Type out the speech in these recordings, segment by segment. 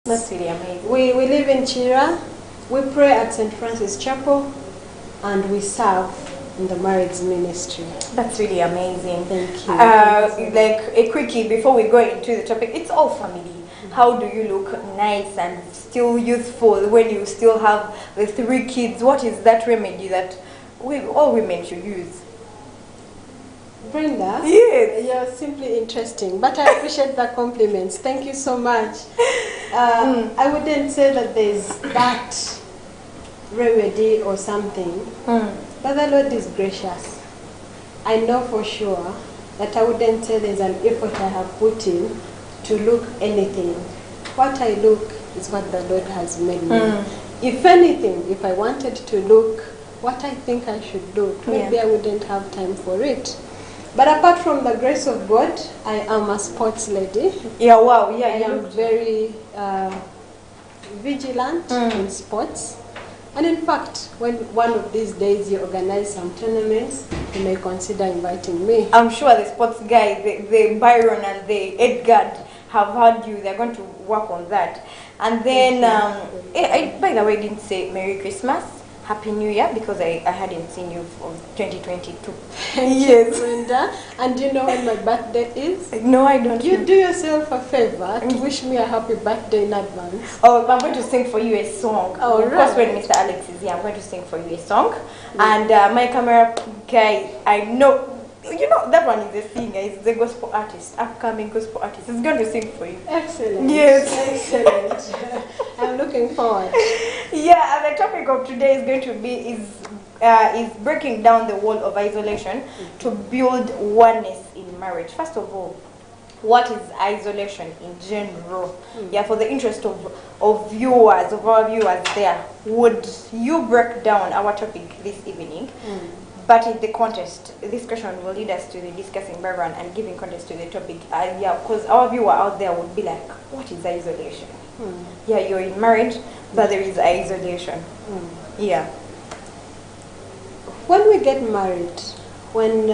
That's really amazing. We live in Chira. We pray at St. Francis Chapel, and we serve in the marriage ministry. That's really amazing. Thank you. Like a quickie before we go into the topic, it's all family. How do you look nice and still youthful when you still have the 3 kids? What is that remedy that all women should use? Brenda, Yes. you're simply interesting, but I appreciate the compliments. Thank you so much. I wouldn't say that there's that remedy or something, but the Lord is gracious. I know for sure that I wouldn't say there's an effort I have put in to look anything. What I look is what the Lord has made me. If anything, if I wanted to look what I think I should look, maybe I wouldn't have time for it. But apart from the grace of God, I am a sports lady. Yeah, wow, yeah, I am very vigilant in sports. And in fact, when one of these days you organize some tournaments, you may consider inviting me. I'm sure the sports guy, the Byron and the Edgar have heard you. They're going to work on that. And then, by the way, I didn't say Merry Christmas, Happy New Year, because I hadn't seen you for 2022. Yes, Brenda. And do you know when my birthday is? No, I don't. You do yourself a favor to wish me a happy birthday in advance. Oh, I'm going to sing for you a song. Oh, of course, when Mr. Alex is here, I'm going to sing for you a song. And my camera guy, I know, you know, that one is a singer, he's the gospel artist, upcoming gospel artist. He's going to sing for you. Excellent. Yes. Excellent. I'm looking forward. Yeah, and the topic of today is going to be is breaking down the wall of isolation to build oneness in marriage. First of all, what is isolation in general? Yeah, for the interest of our viewers there, would you break down our topic this evening? But in the context, this question will lead us to the discussing background and giving context to the topic. Yeah, because our viewer out there would be like, what is isolation? Yeah, you're in marriage, but there is isolation. Yeah. When we get married, when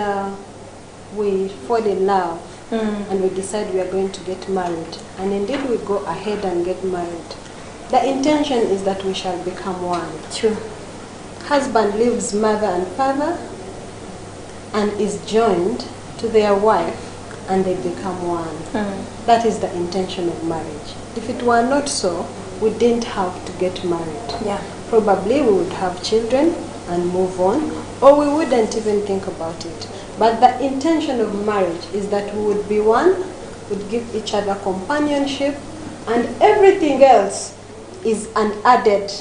we fall in love and we decide we are going to get married, and indeed we go ahead and get married, the intention is that we shall become one. True. Husband leaves mother and father and is joined to their wife, and they become one. That is the intention of marriage. If it were not so, we didn't have to get married. Yeah. Probably we would have children and move on, or we wouldn't even think about it. But the intention of marriage is that we would be one, would give each other companionship, and everything else is an added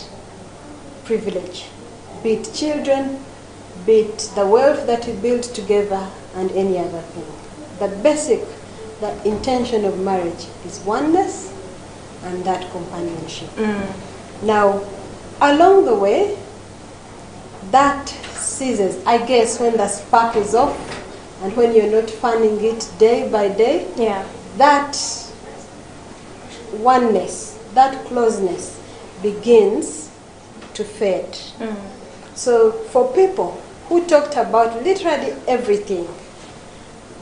privilege. Be it children, be it the wealth that we build together, and any other thing. The intention of marriage is oneness and that companionship. Now, along the way, that ceases, I guess, when the spark is off and when you're not fanning it day by day. Yeah. That oneness, that closeness begins to fade. So for people who talked about literally everything,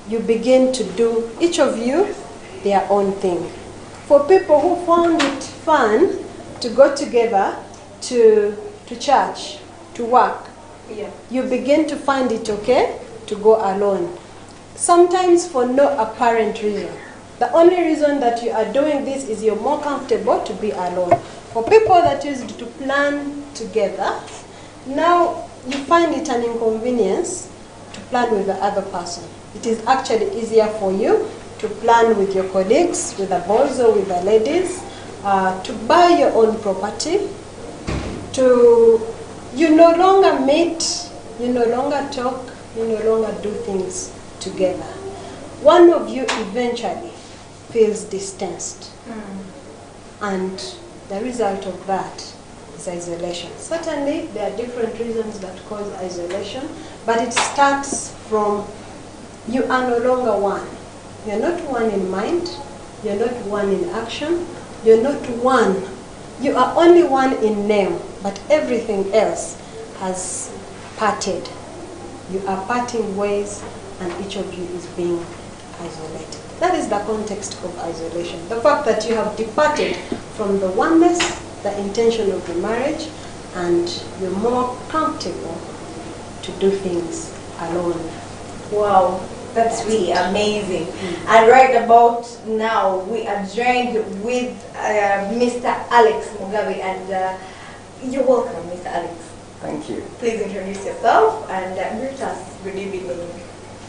you begin to do, each of you, their own thing. For people who found it fun to go together to church, to work, you begin to find it okay to go alone. Sometimes for no apparent reason. The only reason that you are doing this is you're more comfortable to be alone. For people that used to plan together, now you find it an inconvenience to plan with the other person. It is actually easier for you to plan with your colleagues, with the boys or with the ladies, to buy your own property, you no longer meet, you no longer talk, you no longer do things together. One of you eventually feels distanced. And the result of that is isolation. Certainly, there are different reasons that cause isolation, but it starts from you are no longer one. You're not one in mind, you're not one in action, you're not one. You are only one in name, but everything else has parted. You are parting ways, and each of you is being isolated. That is the context of isolation. The fact that you have departed from the oneness, the intention of the marriage, and you're more comfortable to do things alone. Wow, that's really amazing. And right about now, we are joined with Mr. Alex Mugabe, and you're welcome, Mr. Alex. Thank you. Please introduce yourself and greet us. Good evening.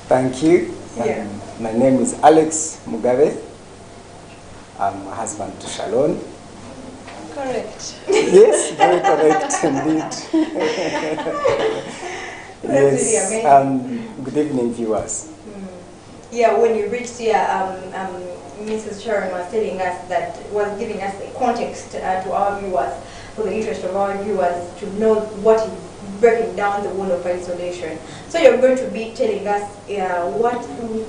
Thank you. Yeah. My name is Alex Mugabe. I'm a husband to Sharon. Correct. Yes, very correct indeed. That's really amazing. Good evening, viewers. Yeah, when you reached here, Mrs. Sharon was telling us that, was giving us a context to our viewers, for the interest of our viewers to know what is breaking down the wall of isolation. So you're going to be telling us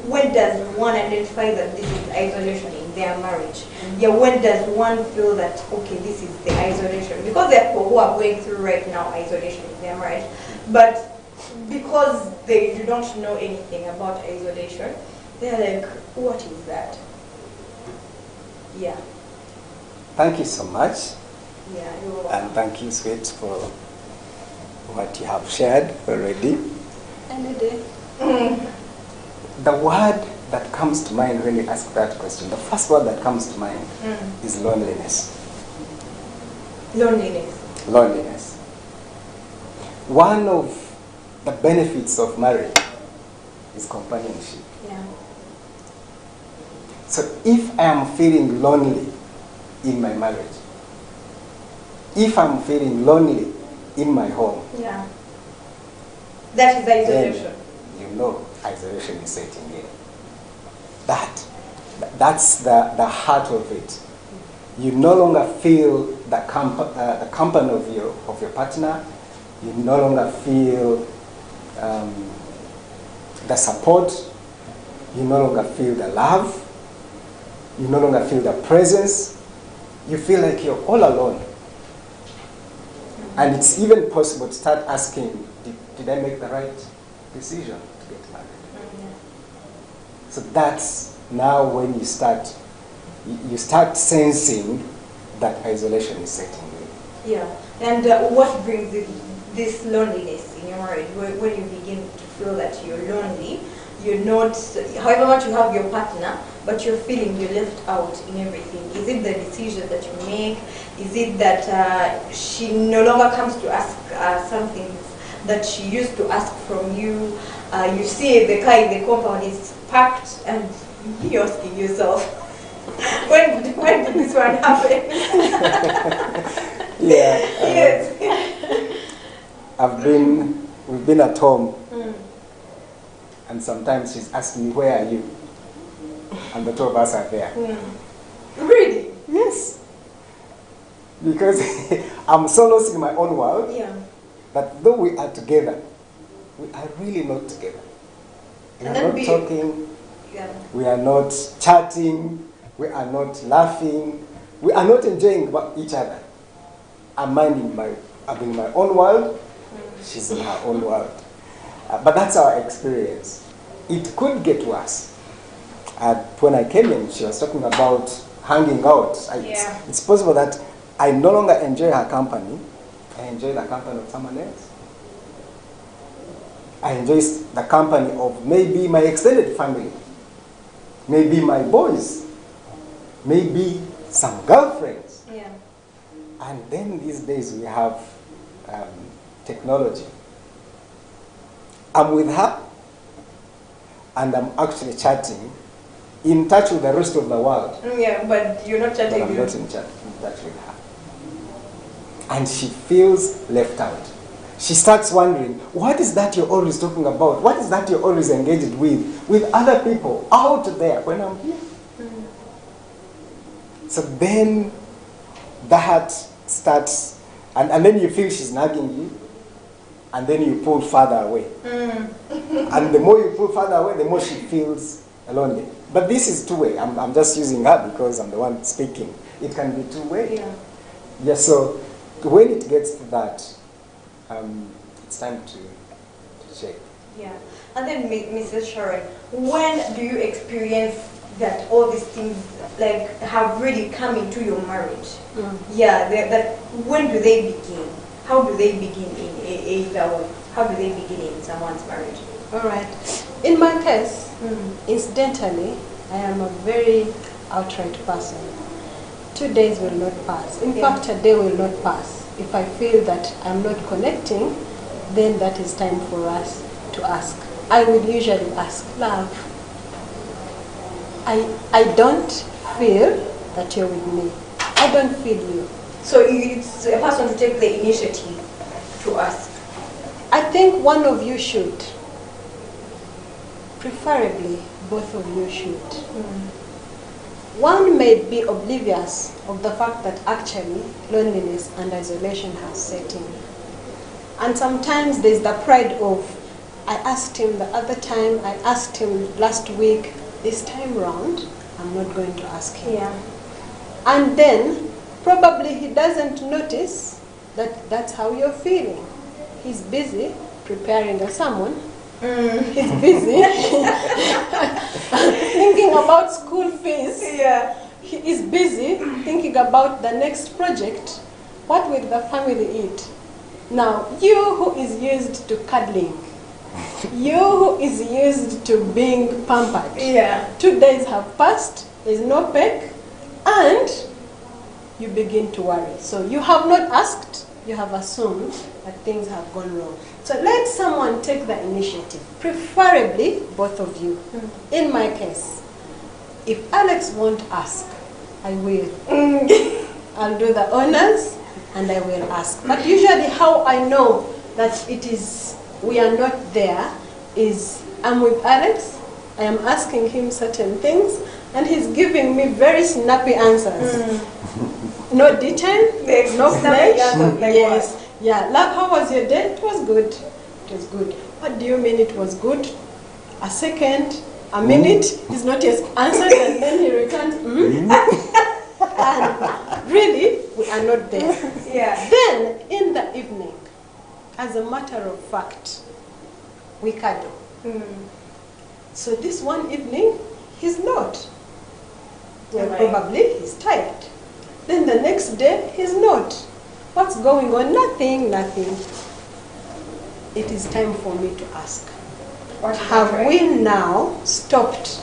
when does one identify that this is isolation in their marriage? Yeah, when does one feel that, okay, this is the isolation? Because there are people who are going through right now isolation in their marriage, but because they do not know anything about isolation, they're like, what is that? Yeah. Thank you so much. Yeah, you're welcome. And thank you, Sweet, for what you have shared already. Any day. The word that comes to mind when you ask that question, the first word that comes to mind is loneliness. Loneliness. Loneliness. One of the benefits of marriage is companionship. Yeah. So if I am feeling lonely in my marriage, if I'm feeling lonely in my home, Yeah. That is isolation. then you know isolation is setting in. That's the heart of it. You no longer feel the company of your partner. You no longer feel the support. You no longer feel the love. You no longer feel the presence. You feel like you're all alone. And it's even possible to start asking, did I make the right decision to get married? So that's now when you start sensing that isolation is setting in. Yeah. And what brings this loneliness in your marriage? When you begin to feel that you're lonely, you're not, however much you have your partner, but you're feeling you're left out in everything. Is it the decision that you make? Is it that she no longer comes to ask something that she used to ask from you? You see the car in the compound is parked and you're asking yourself, when did this one happen? Yeah. Yes. We've been at home, and sometimes she's asking me, where are you? And the two of us are there. Really? Yes. Because I'm so lost in my own world that though we are together, we are really not together. We are not talking, we are not chatting, we are not laughing, we are not enjoying each other. I'm in my own world, she's in her own world. But that's our experience. It could get worse. When I came in, she was talking about hanging out. It's possible that I no longer enjoy her company. I enjoy the company of someone else. I enjoy the company of maybe my extended family, maybe my boys, maybe some girlfriends. Yeah. And then these days we have technology. I'm with her, and I'm actually chatting, in touch with the rest of the world. Yeah, but you're not chatting. But I'm not in touch with her. And she feels left out. She starts wondering, what is that you're always talking about? What is that you're always engaged with other people out there when I'm here? So then that starts, and then you feel she's nagging you, and then you pull further away. And the more you pull further away, the more she feels lonely. But this is two-way. I'm just using her because I'm the one speaking. It can be two-way. Yeah, so when it gets to that, it's time to check. Yeah. And then, Mrs. Sharon, when do you experience that all these things like have really come into your marriage? Mm. Yeah, that when do they begin? How do they begin in either way? How do they begin in someone's marriage? All right. In my case, incidentally, I am a very outright person. 2 days will not pass. In fact, a day will not pass. If I feel that I'm not connecting, then that is time for us to ask. I will usually ask, love, I don't feel that you're with me. I don't feel you. So it's a person to take the initiative to ask. I think one of you should. Preferably, both of you should. One may be oblivious of the fact that actually loneliness and isolation has set in. And sometimes there's the pride of, I asked him the other time, I asked him last week, this time round, I'm not going to ask him. Yeah. And then, probably he doesn't notice that that's how you're feeling. He's busy preparing a sermon. He's busy thinking about school fees. Yeah. He is busy thinking about the next project. What will the family eat? Now, you who is used to cuddling, you who is used to being pampered, 2 days have passed, there's no peck, and you begin to worry. So you have not asked, you have assumed that things have gone wrong. So let someone take the initiative, preferably both of you. In my case, if Alex won't ask, I will. I'll do the honors and I will ask. But usually how I know that it is, we are not there, is I'm with Alex, I am asking him certain things, and he's giving me very snappy answers. No detail, no flesh. Yes. Yeah, love, how was your day? It was good. It was good. What do you mean it was good? A second, a minute, he's not yet answered, and then he returns, and really, we are not there. Yeah. Then, in the evening, as a matter of fact, we cuddle. So this one evening, he's not. Well, probably he's tired. Then the next day, he's not. What's going on? Nothing, nothing. It is time for me to ask. Have we now stopped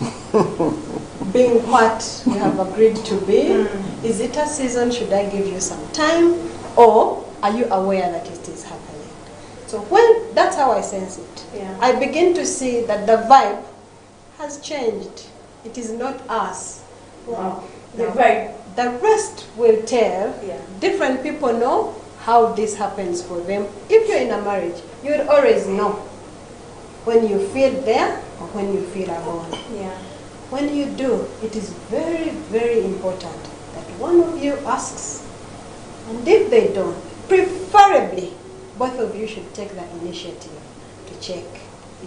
being what we have agreed to be? Is it a season? Should I give you some time? Or are you aware that it is happening? So when, that's how I sense it. Yeah. I begin to see that the vibe has changed. It is not us. Wow. No. The vibe. The rest will tell. Yeah. Different people know how this happens for them. If you're in a marriage, you would always know when you feel there or when you feel alone. Yeah. When you do, it is very, very important that one of you asks, and if they don't, preferably both of you should take the initiative to check,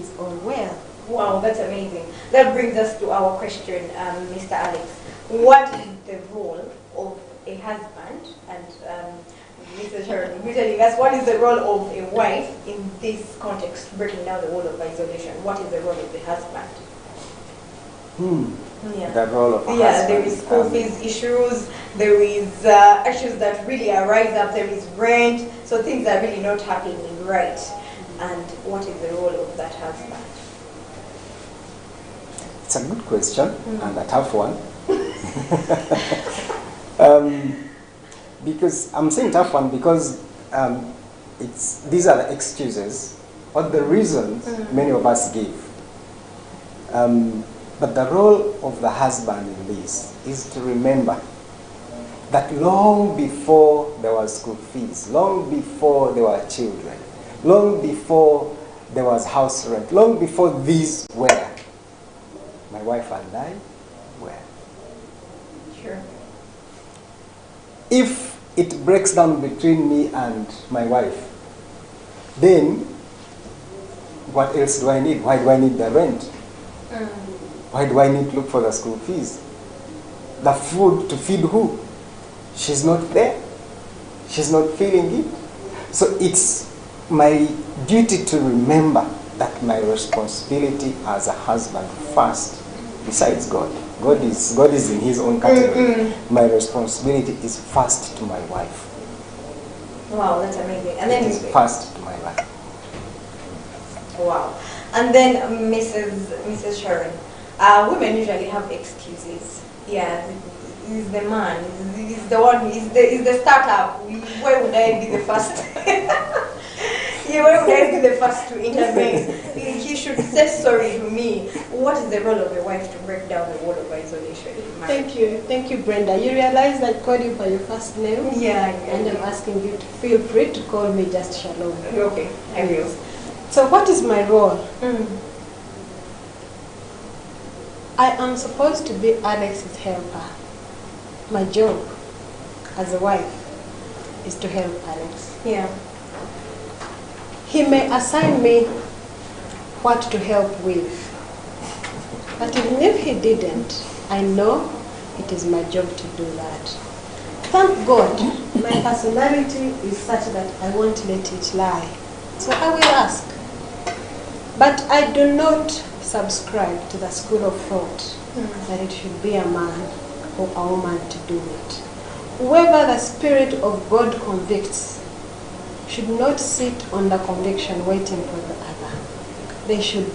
is all well. Wow, that's amazing. That brings us to our question, Mr. Alex. What is the role of a husband, and Mr. Sharon, you're telling us what is the role of a wife in this context, breaking down the wall of isolation? What is the role of the husband? Yeah. The role of a husband. Yeah, there is school fees issues, there is issues that really arise up, there is rent, so things are really not happening right. And what is the role of that husband? It's a good question and a tough one. Because I'm saying tough one because these are the excuses or the reasons many of us give. But the role of the husband in this is to remember that long before there was school fees, long before there were children, long before there was house rent, long before these were, my wife and I were. Sure. If it breaks down between me and my wife, then what else do I need? Why do I need the rent? Why do I need to look for the school fees? The food to feed who? She's not there. She's not feeling it. So it's my duty to remember that my responsibility as a husband first, besides God God is in his own category. My responsibility is first to my wife. Wow, that's amazing. And then it is first to my wife. Wow. And then Mrs. Sharon, women usually have excuses. Yeah, he's the man, he's the one, he's the startup. Why would I be the first? Yeah, why would I be the first to intervene? He should say sorry to me. What is the role of a wife to break down the wall of isolation in marriage? Thank you, Brenda. You realize I called you by your first name? Yeah. And I'm asking you to feel free to call me just Shalom. Okay, I will. So what is my role? I am supposed to be Alex's helper. My job as a wife is to help Alex. Yeah. He may assign me what to help with. But even if he didn't, I know it is my job to do that. Thank God, my personality is such that I won't let it lie. So I will ask. But I do not subscribe to the school of thought that it should be a man or a woman to do it. Whoever the Spirit of God convicts should not sit on the conviction waiting for the other. They should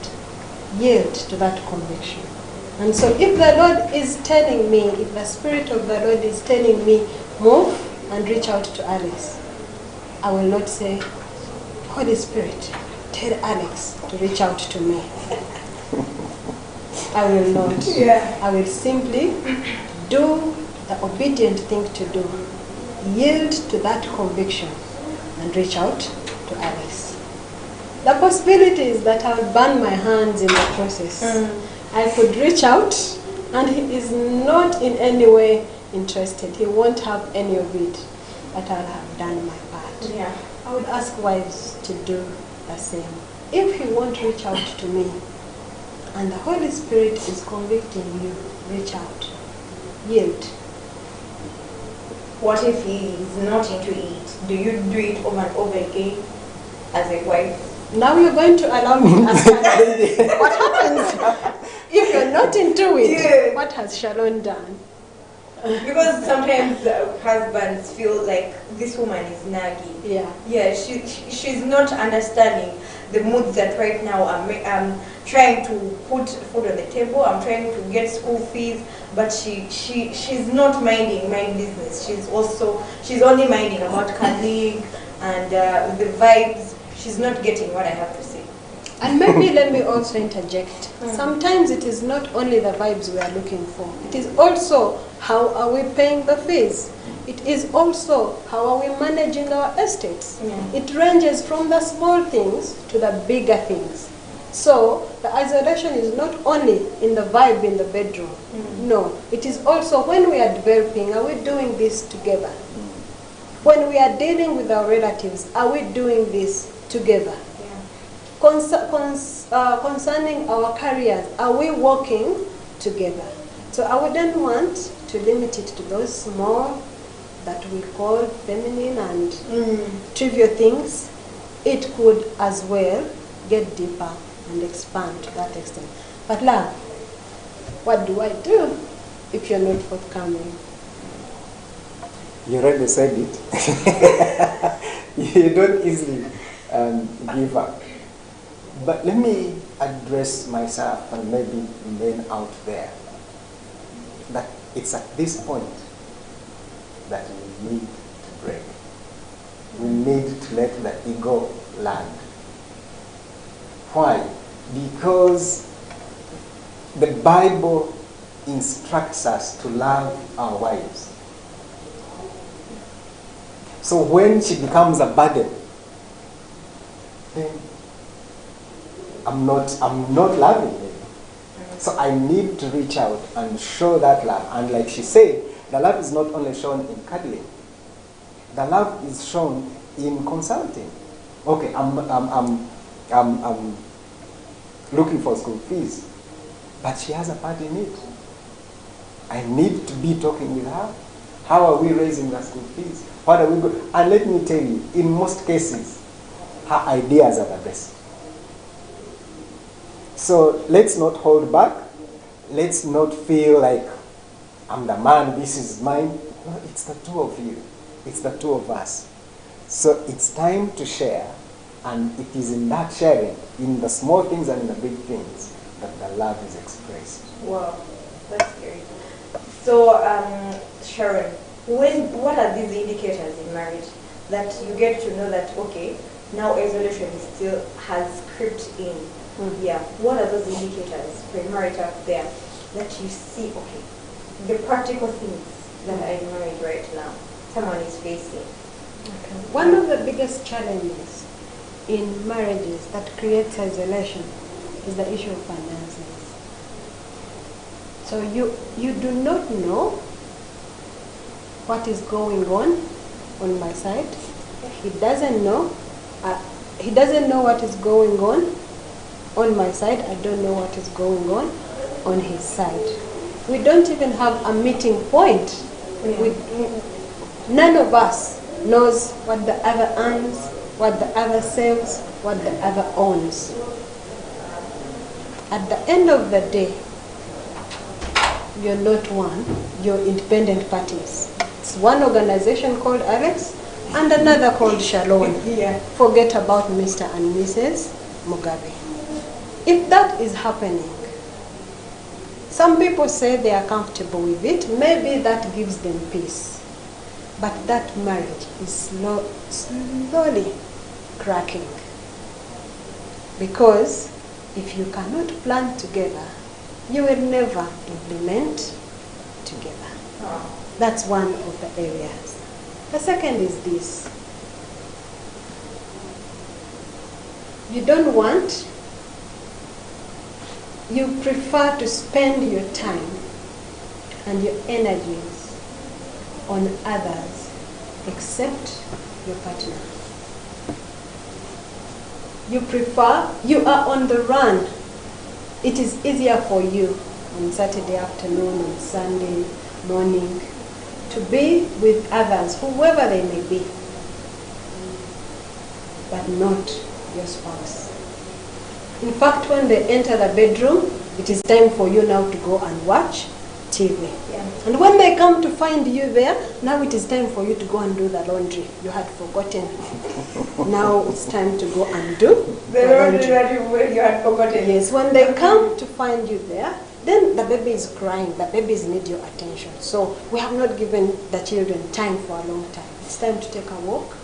yield to that conviction. And so if the Lord is telling me, if the Spirit of the Lord is telling me, move and reach out to Alex, I will not say, Holy Spirit, tell Alex to reach out to me. I will not. Yeah. I will simply do the obedient thing to do. Yield to that conviction and reach out to Alex. The possibility is that I'll burn my hands in the process. I could reach out and he is not in any way interested. He won't have any of it, but I'll have done my part. Yeah. I would ask wives to do the same. If he won't reach out to me and the Holy Spirit is convicting you, reach out. Yield. What if he is not into it? Do you do it over and over again as a wife? Now you're going to allow me to ask what happens if you're not into it? Yeah. What has Sharon done? Because sometimes husbands feel like this woman is nagging. Yeah. Yeah, she's not understanding the moods that right now I'm trying to put food on the table, I'm trying to get school fees, but she's not minding my business. She's only minding about cuddling and the vibes. She's not getting what I have to say. And maybe let me also interject. Sometimes it is not only the vibes we are looking for. It is also how are we paying the fees. It is also how are we managing our estates. Yeah. It ranges from the small things to the bigger things. So the isolation is not only in the vibe in the bedroom. No, it is also when we are developing, are we doing this together? When we are dealing with our relatives, are we doing this together? Concerning our careers, are we working together? So I wouldn't want to limit it to those small that we call feminine and trivial things. It could as well get deeper and expand to that extent. But love, what do I do if you're not forthcoming? You already said it. You don't easily give up. But let me address myself and maybe men out there that it's at this point that we need to break. We need to let the ego land. Why? Because the Bible instructs us to love our wives. So when she becomes a burden, then I'm not loving her. So I need to reach out and show that love. And like she said, the love is not only shown in cuddling. The love is shown in consulting. Okay, I'm looking for school fees, but she has a part in it. I need to be talking with her. How are we raising the school fees? What are we going? And let me tell you, in most cases, her ideas are the best. So let's not hold back. let's not feel like I'm the man, this is mine. No, it's the two of you. It's the two of us. So it's time to share, and it is in that sharing, in the small things and in the big things, that the love is expressed. Wow, that's great. So, Sharon, what are these indicators in marriage that you get to know that, okay, now isolation still has crept in? Yeah. What are those indicators for a marriage out there that you see, okay, the practical things that are in marriage right now, someone is facing? Okay. One of the biggest challenges in marriages that creates isolation is the issue of finances. So you do not know what is going on my side. He doesn't know. He doesn't know what is going on my side. I don't know what is going on his side. We don't even have a meeting point. None of us knows what the other earns, what the other saves, what the other owns. At the end of the day, you're not one, you're independent parties. It's one organization called Alex and another called Sharon. Yeah. Forget about Mr. and Mrs. Mugabe. If that is happening, some people say they are comfortable with it. Maybe that gives them peace. But that marriage is slowly cracking. Because if you cannot plan together, you will never implement together. Oh. That's one of the areas. The second is this. You don't want, you prefer to spend your time and your energies on others except your partner. You are on the run. It is easier for you on Saturday afternoon, on Sunday morning, to be with others, whoever they may be, but not your spouse. In fact, when they enter the bedroom, it is time for you now to go and watch TV. Yeah. And when they come to find you there, now it is time for you to go and do the laundry. You had forgotten. Now it's time to go and do The laundry that you had forgotten. Yes, when they come to find you there, then the baby is crying. The babies need your attention. So we have not given the children time for a long time. It's time to take a walk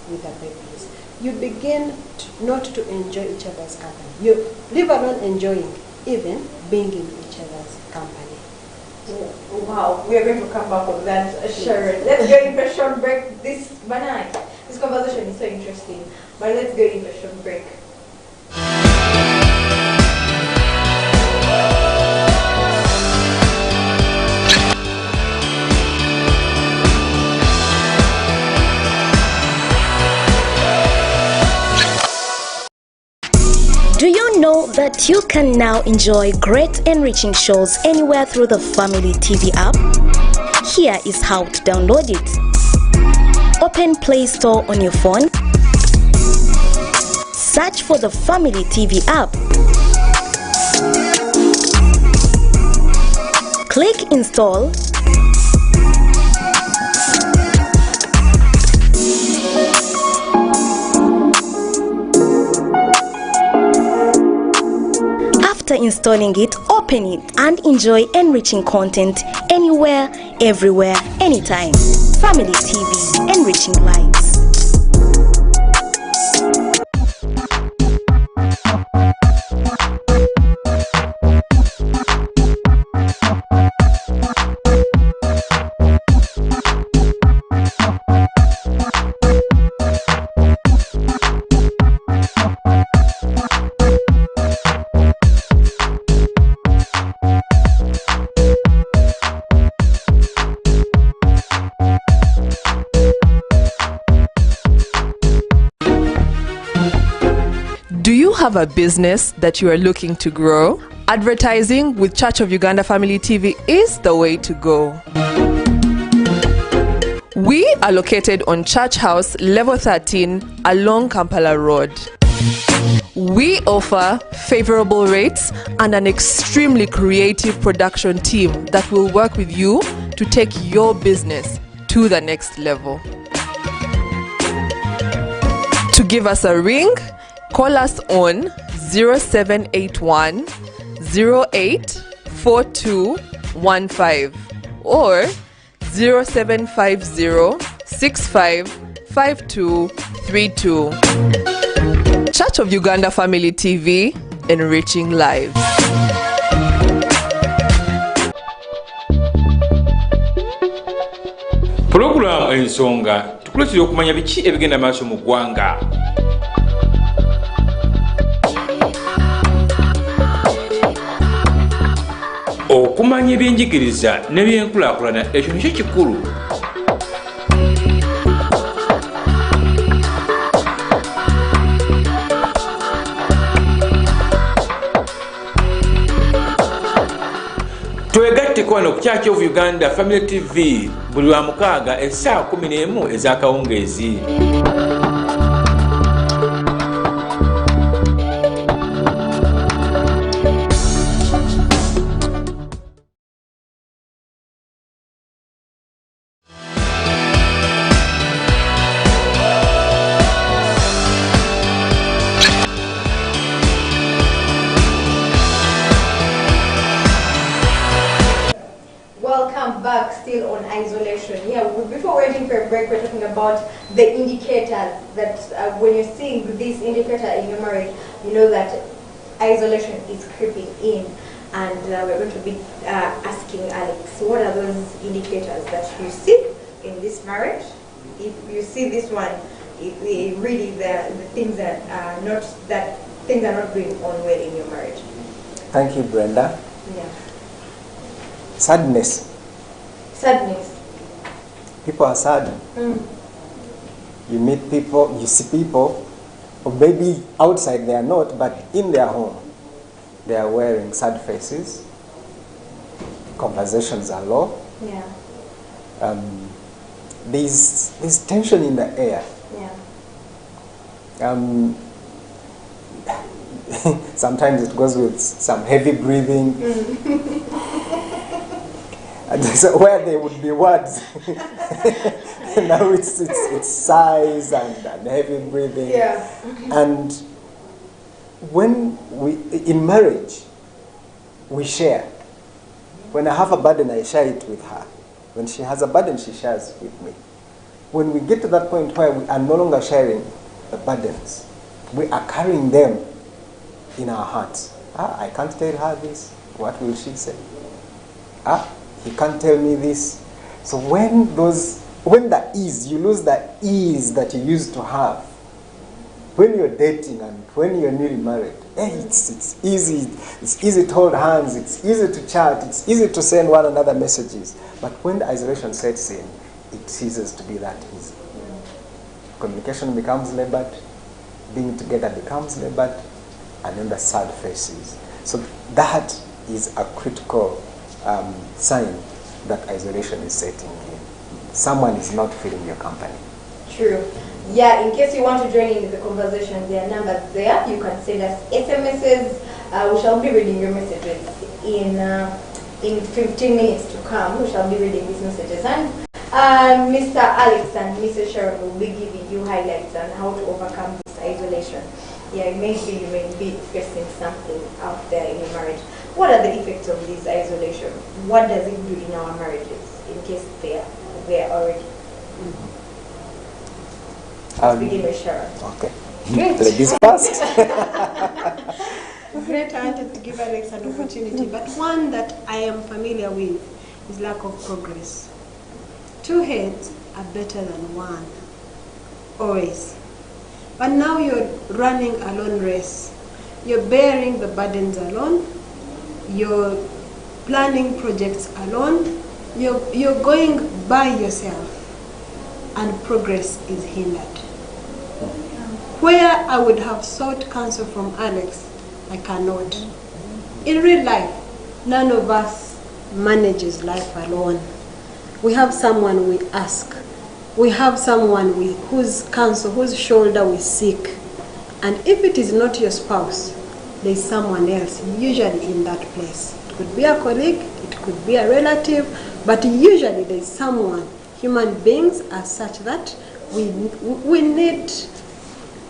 with the babies. You begin not to enjoy each other's company. You leave alone enjoying, even being in each other's company. Wow, we are going to come back on that, Sharon. Let's go in for a short break. This conversation is so interesting, but let's go in for a short break. Do you know that you can now enjoy great enriching shows anywhere through the Family TV app? Here is how to download it. Open Play Store on your phone. Search for the Family TV app. Click Install. After installing it, open it and enjoy enriching content anywhere, everywhere, anytime. Family TV, enriching lives. Do you have a business that you are looking to grow? Advertising with Church of Uganda Family TV is the way to go. We are located on Church House, level 13, along Kampala Road. We offer favorable rates and an extremely creative production team that will work with you to take your business to the next level. To give us a ring, call us on 0781 084215 or 0750 655232. Church of Uganda Family TV, enriching lives. Program ensonga tukuletera okumanya biki ebigenda maaso mu ggwanga. Okumanya ebyenjigiriza n'ebyenkulaakulana ekyo nikyo kikulu. Twegatteko wano ku Church of Uganda Family TV buli lwa mukaaga essaawa 11 ez'akawungeezi. Welcome back, still on isolation. Yeah, before waiting for a break, we're talking about the indicators that when you're seeing this indicator in your marriage, you know that isolation is creeping in. And we're going to be asking Alex, what are those indicators that you see in this marriage? If you see this one, really the things that are not going on well in your marriage. Thank you, Brenda. Yeah. Sadness. People are sad. You meet people, you see people, or maybe outside they are not, but in their home, they are wearing sad faces. Conversations are low. Yeah. There's tension in the air. Yeah. Sometimes it goes with some heavy breathing. And so where there would be words, now it's sighs and heavy breathing. Yeah. And when in marriage, we share. When I have a burden, I share it with her. When she has a burden, she shares with me. When we get to that point where we are no longer sharing the burdens, we are carrying them in our hearts. I can't tell her this. What will she say? He can't tell me this. So when the ease, you lose the ease that you used to have. When you're dating and when you're newly married, it's easy. It's easy to hold hands. It's easy to chat. It's easy to send one another messages. But when the isolation sets in, it ceases to be that easy. Communication becomes labored. Being together becomes labored. And then the sad faces. So that is a critical sign that isolation is setting in. Someone is not feeling your company. True. Yeah, in case you want to join in the conversation, there are numbers there. You can send us SMSs. We shall be reading your messages in 15 minutes to come. We shall be reading these messages. And Mr. Alex and Mrs. Sharon will be giving you highlights on how to overcome this isolation. Yeah, you may be facing something out there in your marriage. What are the effects of this isolation? What does it do in our marriages in case they are already? Let's begin with Sharon. Okay. Ladies first. Great, I wanted to give Alex an opportunity, but one that I am familiar with is lack of progress. Two heads are better than one, always. But now you're running a lone race. You're bearing the burdens alone. You're planning projects alone. You're going by yourself, and progress is hindered. Where I would have sought counsel from Alex, I cannot. In real life, none of us manages life alone. We have someone we ask. We have someone whose counsel, whose shoulder we seek. And if it is not your spouse, there is someone else usually in that place. It could be a colleague, it could be a relative, but usually there is someone. Human beings are such that we need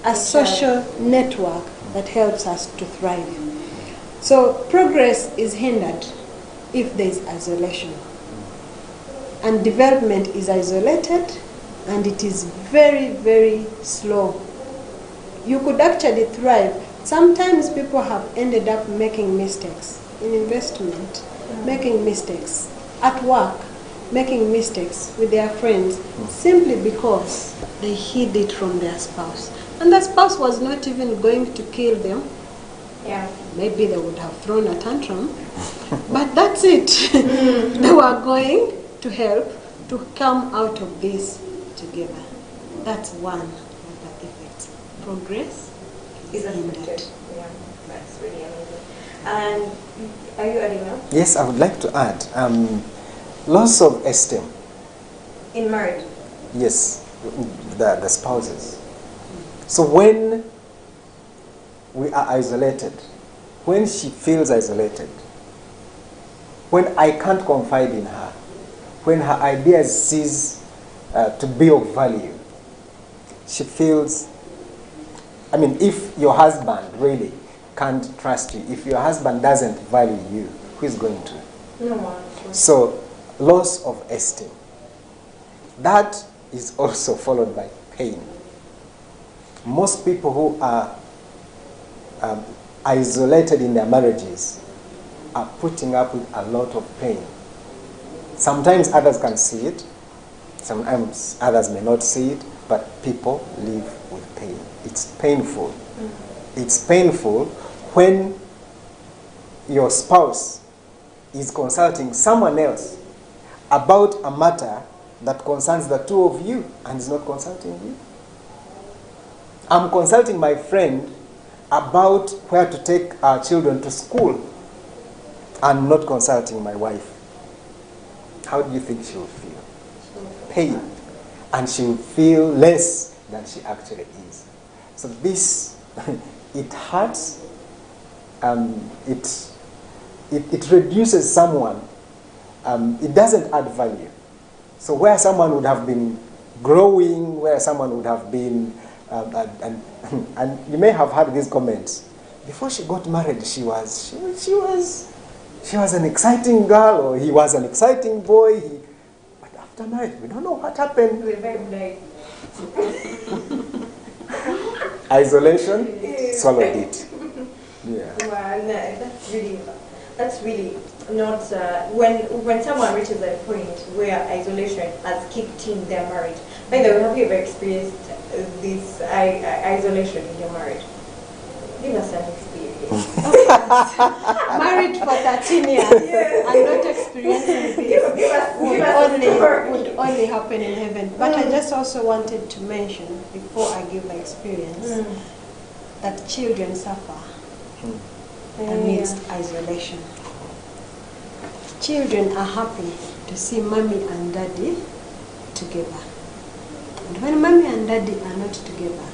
a social network that helps us to thrive. So progress is hindered if there is isolation. And development is isolated, and it is very, very slow. You could actually thrive. Sometimes people have ended up making mistakes in investment, making mistakes at work, making mistakes with their friends, simply because they hid it from their spouse. And the spouse was not even going to kill them. Yeah. Maybe they would have thrown a tantrum, but that's it. They were going to help to come out of this together. That's one of the effects. Progress Is hindered. affected. Yeah, that's really amazing. And are you adding up? Yes, I would like to add loss of esteem. In marriage? Yes, the spouses. So when we are isolated, when she feels isolated, when I can't confide in her, when her ideas cease to be of value, she feels, I mean, if your husband really can't trust you, if your husband doesn't value you, who is going to? No one. So, loss of esteem. That is also followed by pain. Most people who are isolated in their marriages are putting up with a lot of pain. Sometimes others can see it, sometimes others may not see it, but people live with pain. It's painful. It's painful when your spouse is consulting someone else about a matter that concerns the two of you and is not consulting you. I'm consulting my friend about where to take our children to school and not consulting my wife. How do you think she will feel? Pain. And she will feel less than she actually is. So this, it hurts, it reduces someone, it doesn't add value. So where someone would have been growing, where someone would have been, and you may have heard these comments, before she got married, she was an exciting girl, or he was an exciting boy. But after marriage, we don't know what happened. We're very blind. Isolation swallowed it. Yeah. Well, no, that's really not when someone reaches a point where isolation has kicked in their marriage. By the way, have you ever experienced this isolation in your marriage? Give us an experience. Married for 13 years and not experiencing this would only happen in heaven. But I just also wanted to mention, before I give my experience, that children suffer amidst isolation. Children are happy to see mommy and daddy together. And when mommy and daddy are not together,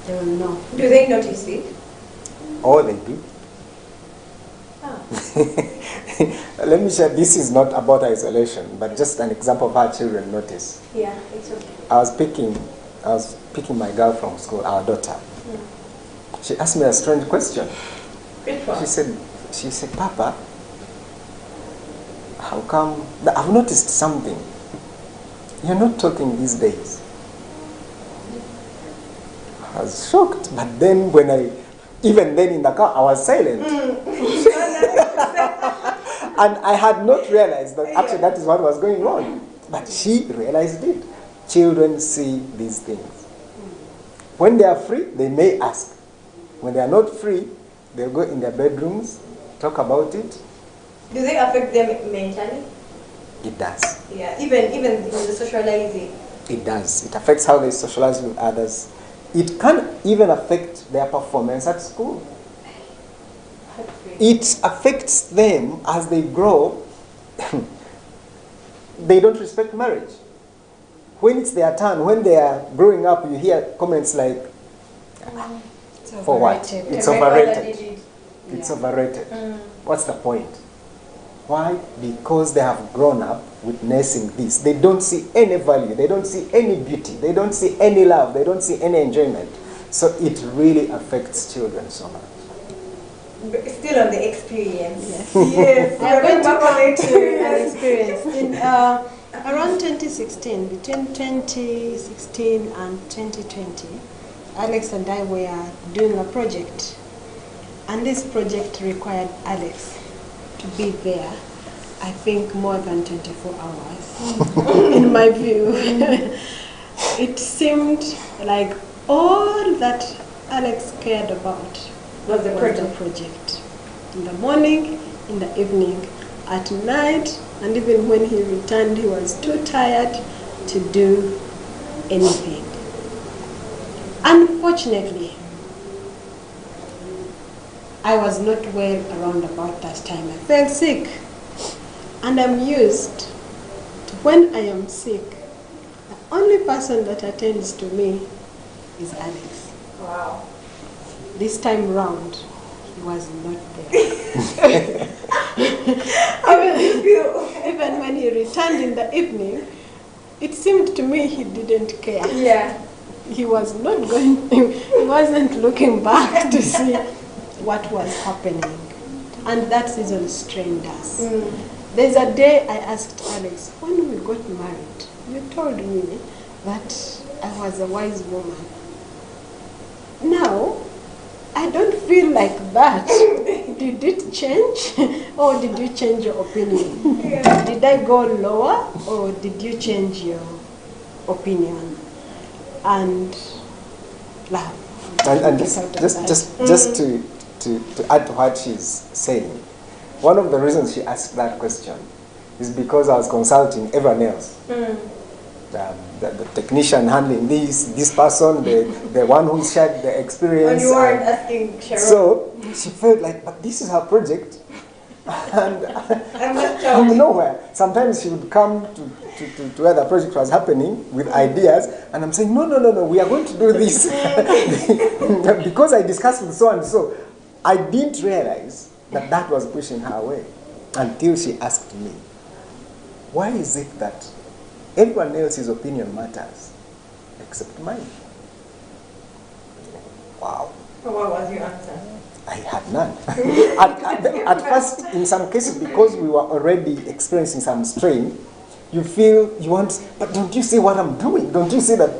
they will know. Do they notice it? Oh, they do. Let me share, this is not about isolation, but just an example of how children notice. Yeah, it's okay. I was picking my girl from school, our daughter. She asked me a strange question. Which one? She said, Papa, how come, I've noticed something. You're not talking these days. I was shocked, but then even then in the car, I was silent. And I had not realized that actually that is what was going on. But she realized it. Children see these things. When they are free, they may ask. When they are not free, they'll go in their bedrooms, talk about it. Do they affect them mentally? It does. Yeah, even in the socializing. It does. It affects how they socialize with others. It can even affect their performance at school. It affects them as they grow. They don't respect marriage. When it's their turn, when they are growing up, you hear comments like, For what? overrated. It's To make all that overrated. you did. It's overrated. What's the point? Why? Because they have grown up witnessing this. They don't see any value. They don't see any beauty. They don't see any love. They don't see any enjoyment. So it really affects children so much. But still on the experience. Yes. Yes. I'm going to back on come it. to an experience. In, around 2016, between 2016 and 2020, Alex and I were doing a project. And this project required Alex to be there, I think, more than 24 hours, in my view. It seemed like all that Alex cared about Was the project. In the morning, in the evening, at night, and even when he returned, he was too tired to do anything. Unfortunately, I was not well around about that time. I felt sick, and I'm used to when I am sick, the only person that attends to me is Alex. Wow. This time round, he was not there. Even when he returned in the evening, it seemed to me he didn't care. Yeah. He was not going, he wasn't looking back to see what was happening. And that season strained us. There's a day I asked Alex, when we got married, you told me that I was a wise woman. Now, I don't feel like that. Did it change? Or did you change your opinion? Yeah. Did I go lower or did you change your opinion? And laugh. And just to add to what she's saying, one of the reasons she asked that question is because I was consulting everyone else. The technician handling this person, the one who shared the experience. When you weren't asking Sharon. So she felt like, but this is her project. And I'm not from nowhere. Sometimes she would come to where the project was happening with ideas, and I'm saying, no, we are going to do this. Because I discussed with so and so, I didn't realize that was pushing her away until she asked me, why is it that everyone else's opinion matters except mine? Wow. So what was your answer? I had none. At first, in some cases, because we were already experiencing some strain, you feel you want, but don't you see what I'm doing? Don't you see that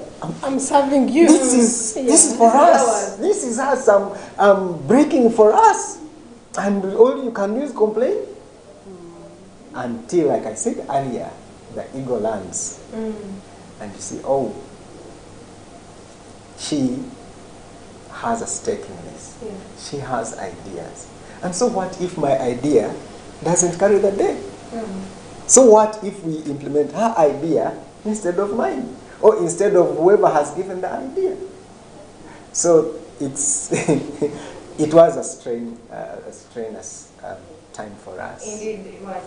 I'm serving you. this is for us. This is us. I'm breaking for us. And all you can do is complain. Until, like I said earlier, the ego lands. And you see, oh, she has a stake in this. Yeah. She has ideas. And so what if my idea doesn't carry the day? So what if we implement her idea instead of mine? Or instead of whoever has given the idea? So it's it was a strenuous time for us. Indeed, it was.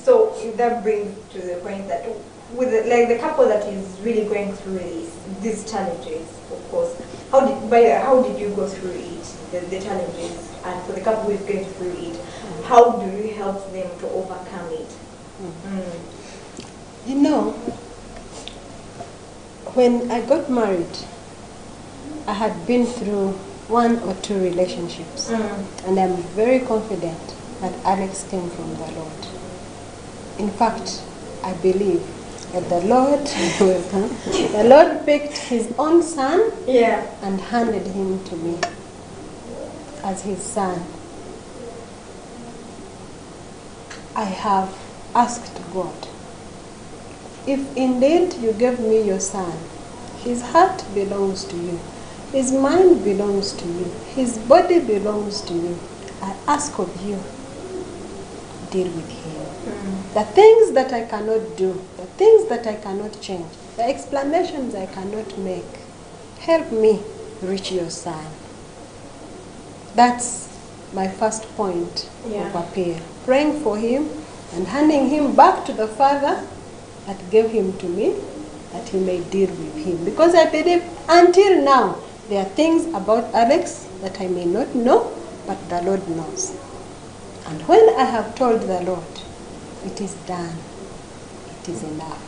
So that brings to the point that with the couple that is really going through these challenges, of course, how did you go through it, the challenges, and for the couple who is going through it, how do you help them to overcome it? You know, when I got married, I had been through 1 or 2 relationships, and I'm very confident that Alex came from the Lord. In fact, I believe that the Lord picked his own son and handed him to me as his son. I have asked God, if indeed you gave me your son, his heart belongs to you, his mind belongs to you, his body belongs to you, I ask of you, deal with him. The things that I cannot do, the things that I cannot change, the explanations I cannot make, help me reach your son. That's my first point of appeal. Praying for him and handing him back to the Father that gave him to me, that he may deal with him. Because I believe until now, There are things about Alex that I may not know, but the Lord knows. And when I have told the Lord, it is done. It is enough.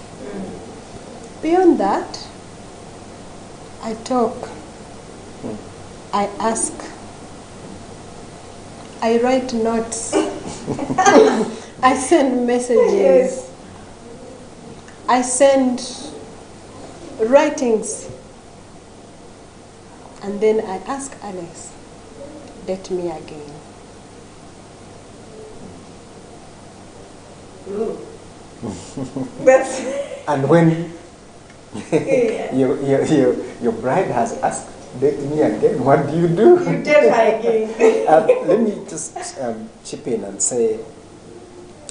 Beyond that, I talk, I ask, I write notes, I send messages, Yes. I send writings, and then I ask Alex, date me again. That's And when yeah. your bride has asked, date me again, what do you do? You did her again. Let me just chip in and say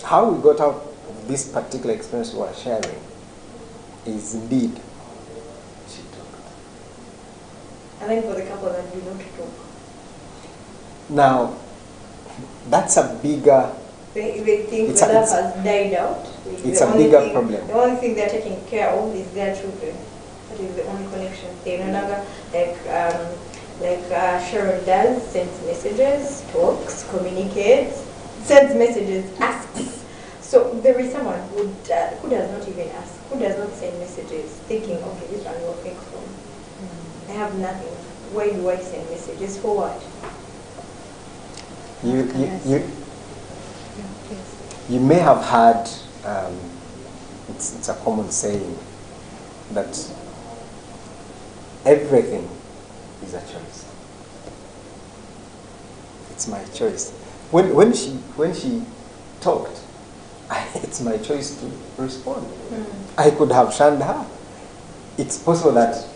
how we got out of this particular experience we are sharing is indeed she talked. I think for the couple that do not talk, Now, that's a bigger, they think It's the a- love it's- has died out. it's The a only bigger thing- problem. The only thing they're taking care of is their children. That is the only connection. They no longer like Sharon does, sends messages, talks, communicates, sends messages, asks. So there is someone who does not even ask, who does not send messages, thinking, okay, this one will think from. I have nothing. Why do I send messages? For what? You may have heard, it's a common saying that everything is a choice. It's my choice. When she talked, it's my choice to respond. I could have shunned her. It's possible that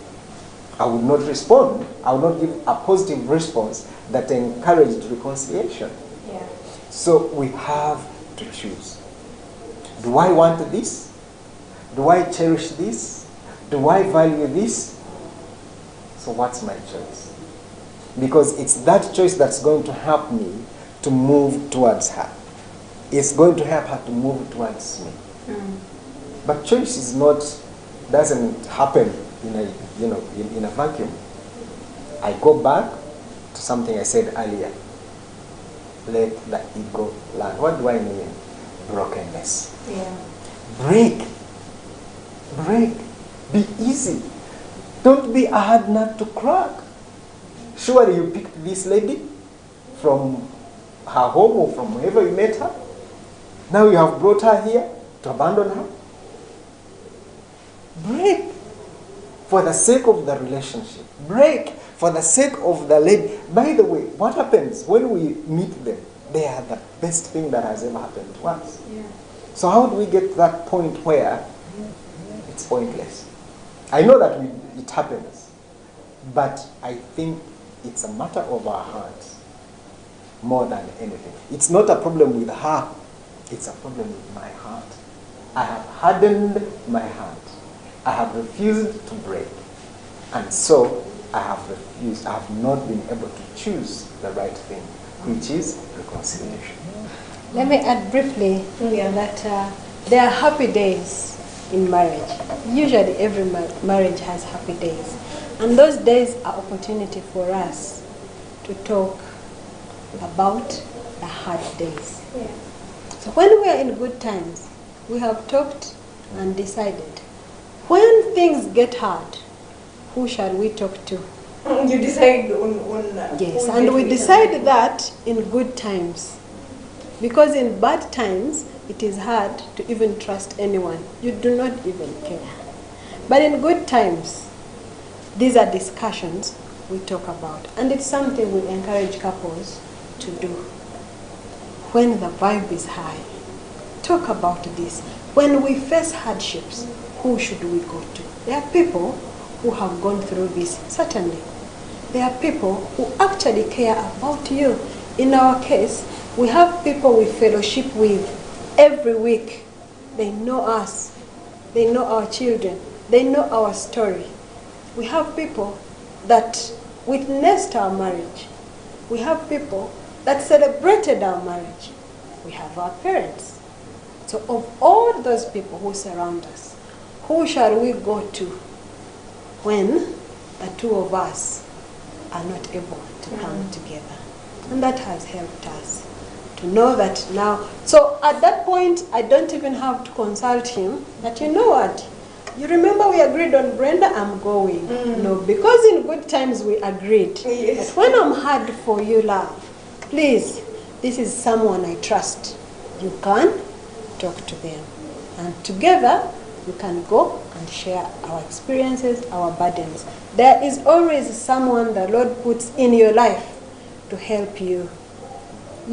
I would not respond. I would not give a positive response that encouraged reconciliation. Yeah. So we have to choose. Do I want this? Do I cherish this? Do I value this? So what's my choice? Because it's that choice that's going to help me to move towards her. It's going to help her to move towards me. But choice doesn't happen in a vacuum. I go back to something I said earlier. Let the ego land. What do I mean? Brokenness. Yeah. Break. Be easy. Don't be a hard nut to crack. Surely you picked this lady from her home or from wherever you met her. Now you have brought her here to abandon her. Break. For the sake of the relationship. Break. For the sake of the lady. By the way, what happens when we meet them? They are the best thing that has ever happened to us. Yeah. So how do we get to that point where it's pointless? I know that it happens, but I think it's a matter of our hearts more than anything. It's not a problem with her, it's a problem with my heart. I have hardened my heart. I have refused to break. And so I have not been able to choose the right thing, which is reconciliation. Let me add briefly that there are happy days in marriage. Usually every marriage has happy days. And those days are opportunity for us to talk about the hard days. Yeah. So when we are in good times, we have talked and decided. When things get hard, who shall we talk to? You decide on Yes, who and you we get decide that in good times. Because in bad times, it is hard to even trust anyone. You do not even care. But in good times, these are discussions we talk about. And it's something we encourage couples to do. When the vibe is high, talk about this. When we face hardships, who should we go to? There are people who have gone through this, certainly. There are people who actually care about you. In our case, we have people we fellowship with every week. They know us. They know our children. They know our story. We have people that witnessed our marriage. We have people that celebrated our marriage. We have our parents. So of all those people who surround us, who shall we go to when the two of us are not able to come together. And that has helped us to know that now. So at that point, I don't even have to consult him that, you know what, you remember we agreed on Brenda, I'm going. No, because in good times we agreed. Yes. But when I'm hard for you, love, please, this is someone I trust. You can talk to them. And together, we can go and share our experiences, our burdens. There is always someone the Lord puts in your life to help you